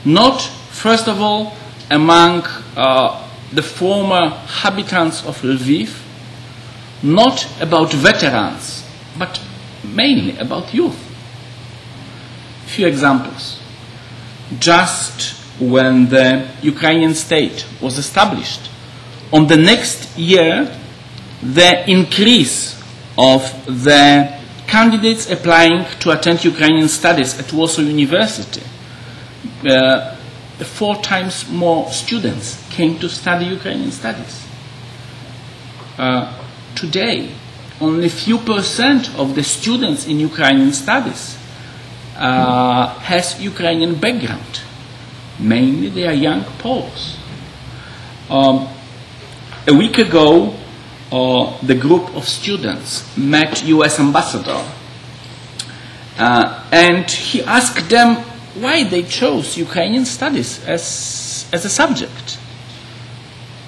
Not, first of all, among the former habitants of Lviv, not about veterans, but mainly about youth. Few examples. Just when the Ukrainian state was established, on the next year, the increase of the candidates applying to attend Ukrainian studies at Warsaw University, 4 times more students came to study Ukrainian studies. Today, only few % of the students in Ukrainian studies has Ukrainian background. Mainly they are young Poles. A week ago, the group of students met US ambassador and he asked them why they chose Ukrainian studies as a subject.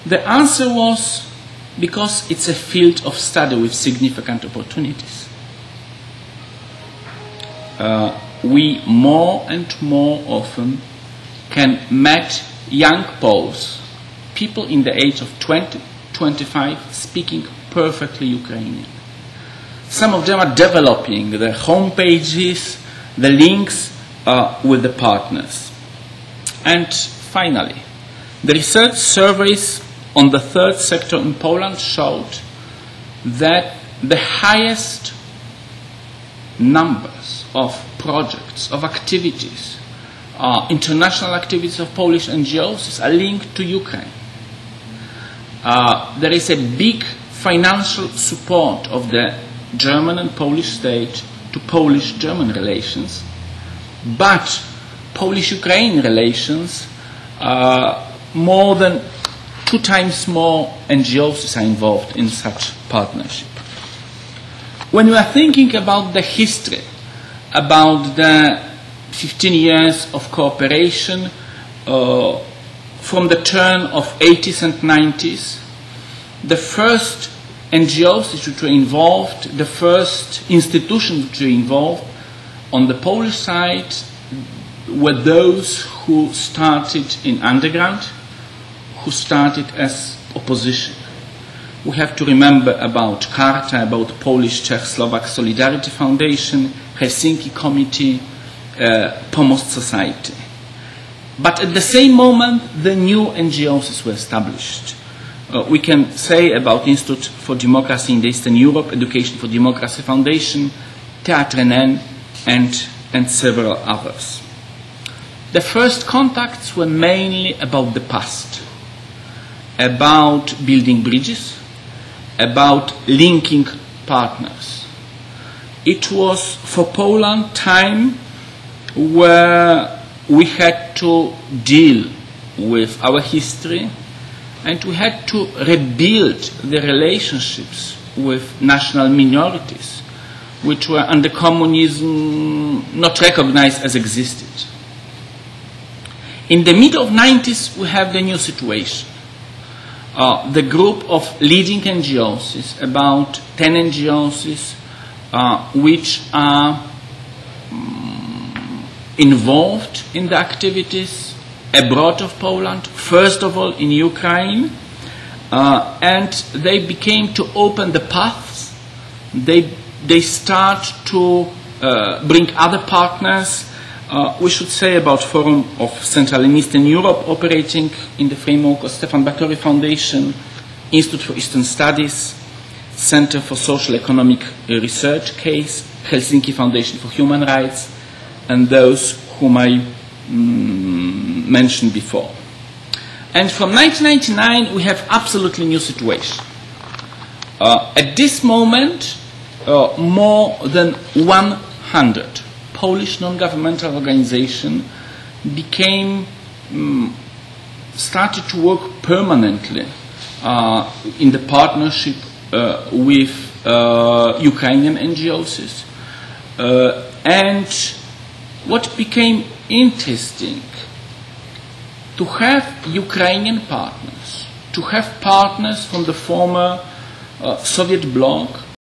The answer was because it's a field of study with significant opportunities. We more and more often can meet young Poles, people in the age of 20, 25, speaking perfectly Ukrainian. Some of them are developing the home pages, the links with the partners. And finally, the research surveys on the third sector in Poland showed that the highest numbers of projects, of activities, international activities of Polish NGOs are linked to Ukraine. There is a big financial support of the German and Polish state to Polish-German relations, but Polish-Ukrainian relations, more than 2 times more NGOs are involved in such partnership. When we are thinking about the history, about the 15 years of cooperation from the turn of 80s and 90s, the first NGOs which were involved, the first institutions which were involved on the Polish side were those who started in underground, who started as opposition. We have to remember about Karta, about Polish-Czech-Slovak Solidarity Foundation, Helsinki Committee, Pomost Society. But at the same moment, the new NGOs were established. We can say about Institute for Democracy in Eastern Europe, Education for Democracy Foundation, Teatr NN, and several others. The first contacts were mainly about the past, about building bridges, about linking partners. It was for Poland time where we had to deal with our history and we had to rebuild the relationships with national minorities which were under communism not recognized as existed. In the middle of the 90s we have the new situation. The group of leading NGOs is about 10 NGOs which are involved in the activities abroad of Poland, first of all in Ukraine, and they became to open the paths. They start to bring other partners. We should say about Forum of Central and Eastern Europe operating in the framework of Stefan Batory Foundation, Institute for Eastern Studies, Center for Social Economic Research case, Helsinki Foundation for Human Rights, and those whom I mentioned before. And from 1999 we have absolutely new situation. At this moment more than 100 Polish non-governmental organizations started to work permanently in the partnership with Ukrainian NGOs. And what became interesting, to have Ukrainian partners, to have partners from the former Soviet bloc,